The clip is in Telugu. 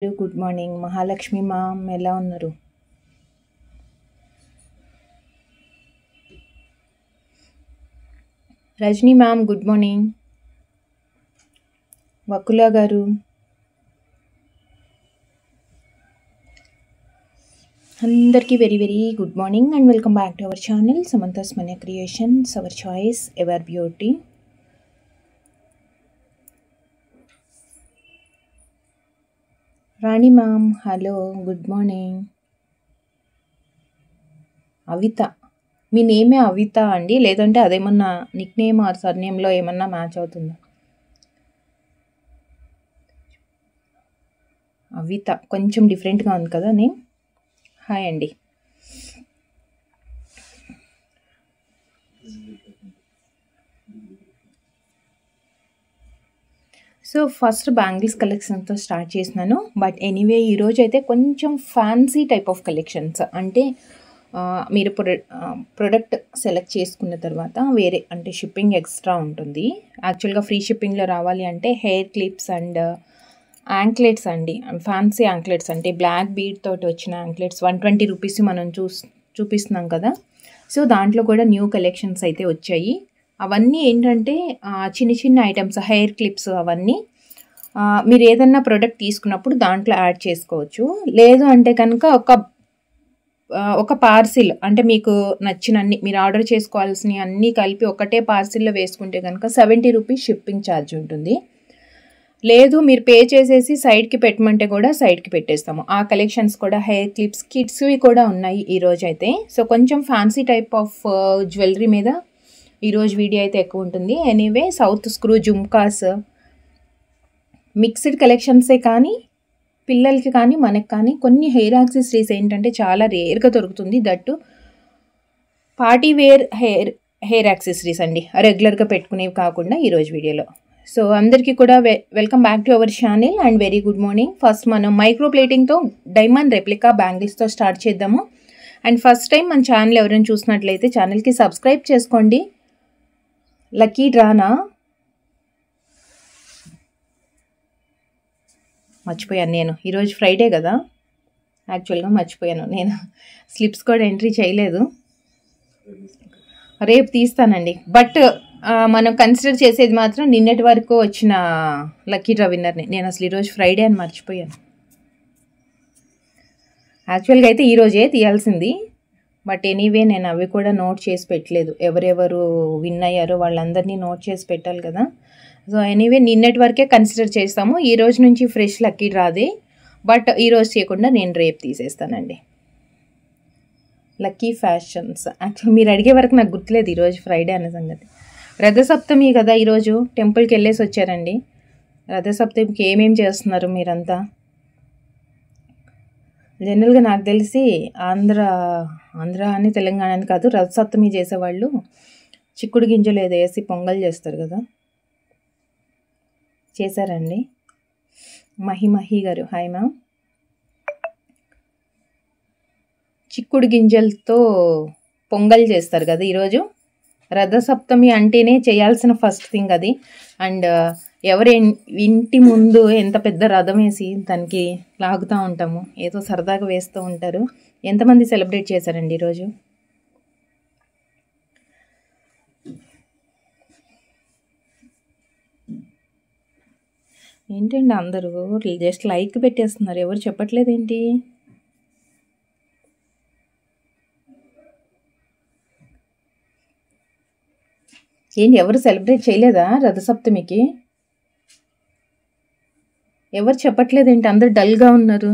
గుడ్ మార్నింగ్ మహాలక్ష్మి మ్యామ్, ఎలా ఉన్నారు? Rajani ma'am good morning. Vakula గారు, అందరికీ very very good morning and welcome back to our channel Samantha's money creations, our choice ever beauty. Rani ma'am hello, good morning. Avitha, మీ నేమే అవిత అండి, లేదంటే అదేమన్నా నిక్ నేమ్ ఆర్ సర్ నేమ్లో ఏమన్నా మ్యాచ్ అవుతుందా? అవిత కొంచెం డిఫరెంట్గా ఉంది కదా నేమ్. హాయ్ అండి. సో ఫస్ట్ బ్యాంగిల్స్ కలెక్షన్తో స్టార్ట్ చేసినాను. బట్ ఎనీవే ఈరోజు అయితే కొంచెం ఫ్యాన్సీ టైప్ ఆఫ్ కలెక్షన్స్, అంటే మీరు ప్రొడక్ట్ సెలెక్ట్ చేసుకున్న తర్వాత వేరే అంటే షిప్పింగ్ ఎక్స్ట్రా ఉంటుంది. యాక్చువల్గా ఫ్రీ షిప్పింగ్లో రావాలి అంటే హెయిర్ క్లిప్స్ అండ్ యాంక్లెట్స్ అండి, ఫ్యాన్సీ యాంక్లెట్స్ అంటే బ్లాక్ బీడ్ తోటి వచ్చిన యాంక్లెట్స్ 120 రూపీస్ మనం చూపిస్తున్నాం కదా. సో దాంట్లో కూడా న్యూ కలెక్షన్స్ అయితే వచ్చాయి. అవన్నీ ఏంటంటే చిన్న చిన్న ఐటమ్స్, హెయిర్ క్లిప్స్ అవన్నీ మీరు ఏదన్నా ప్రోడక్ట్ తీసుకున్నప్పుడు దాంట్లో యాడ్ చేసుకోవచ్చు. లేదు అంటే కనుక ఒక పార్సిల్ అంటే మీకు నచ్చినన్ని మీరు ఆర్డర్ చేసుకోవాల్సినవి అన్నీ కలిపి ఒకటే పార్సిల్లో వేసుకుంటే కనుక 70 రూపీస్ షిప్పింగ్ ఛార్జ్ ఉంటుంది. లేదు మీరు పే చేసేసి సైడ్కి పెట్టమంటే కూడా సైడ్కి పెట్టేస్తాము. ఆ కలెక్షన్స్ కూడా హెయిర్ క్లిప్స్, కిడ్స్వి కూడా ఉన్నాయి ఈరోజు అయితే. సో కొంచెం ఫ్యాన్సీ టైప్ ఆఫ్ జ్యువెలరీ మీద ఈరోజు వీడియో అయితే ఎక్కువ ఉంటుంది. Anyway south screw jhumkas, mixed కలెక్షన్సే కానీ పిల్లలకి కానీ మనకి కానీ కొన్ని హెయిర్ యాక్సెసరీస్ ఏంటంటే చాలా రేర్గా దొరుకుతుంది. That party wear hair accessories అండి, రెగ్యులర్గా పెట్టుకునేవి కాకుండా ఈరోజు వీడియోలో. సో అందరికీ కూడా welcome back to our channel and very good morning. First మనం మైక్రో ప్లేటింగ్తో డైమండ్ రెప్లికా బ్యాంగిల్స్తో స్టార్ట్ చేద్దాము. అండ్ ఫస్ట్ టైం మన ఛానల్ ఎవరైనా చూసినట్లయితే ఛానల్కి సబ్స్క్రైబ్ చేసుకోండి. లక్కీ డ్రానా మర్చిపోయాను నేను, ఈరోజు ఫ్రైడే కదా, యాక్చువల్గా మర్చిపోయాను నేను. స్లిప్స్ కూడా ఎంట్రీ చేయలేదు, రేపు తీస్తానండి. బట్ మనం కన్సిడర్ చేసేది మాత్రం నిన్నటి వరకు వచ్చిన లక్కీ డ్రా విన్నర్ని. నేను అసలు ఈరోజు ఫ్రైడే అని మర్చిపోయాను. యాక్చువల్గా అయితే ఈరోజే తీయాల్సింది, బట్ ఎనీవే నేను అవి కూడా నోట్ చేసి పెట్టలేదు. ఎవరెవరు విన్ అయ్యారో వాళ్ళందరినీ నోట్ చేసి పెట్టాలి కదా. సో ఎనీవే నిన్నటి వరకే కన్సిడర్ చేస్తాము. ఈ రోజు నుంచి ఫ్రెష్ లక్కీ డ్రాది, బట్ ఈరోజు చేయకుండా నేను రేపు తీసేస్తానండి. లక్కీ ఫ్యాషన్స్, యాక్చువల్ మీరు అడిగే వరకు నాకు గుర్తులేదు ఈరోజు ఫ్రైడే అనే సంగతి. రథసప్తమి కదా, ఈరోజు టెంపుల్కి వెళ్ళేసి వచ్చారండి. రథసప్తమికి ఏమేమి చేస్తున్నారు మీరంతా? జనరల్గా నాకు తెలిసి ఆంధ్ర అని తెలంగాణ అని కాదు, రథసప్తమి చేసేవాళ్ళు చిక్కుడు గింజలు ఏదో వేసి పొంగల్ చేస్తారు కదా. చేశారండి? మహి గారు హాయ్ మ్యామ్. చిక్కుడు గింజలతో పొంగల్ చేస్తారు కదా ఈరోజు. రథసప్తమి అంటేనే చేయాల్సిన ఫస్ట్ థింగ్ అది. అండ్ ఎవరి ఇంటి ముందు ఎంత పెద్ద రథం వేసి దానికి లాగుతూ ఉంటాము, ఏదో సరదాగా వేస్తూ ఉంటారు. ఎంతమంది సెలబ్రేట్ చేశారండి ఈరోజు? ఏంటండి అందరూ జస్ట్ లైక్ పెట్టేస్తున్నారు, ఎవరు చెప్పట్లేదేంటి? ఏంటి ఎవరు సెలబ్రేట్ చేయలేదా రథసప్తమికి? ఎవరు చెప్పట్లేదేంటి? అందరు డల్గా ఉన్నారు.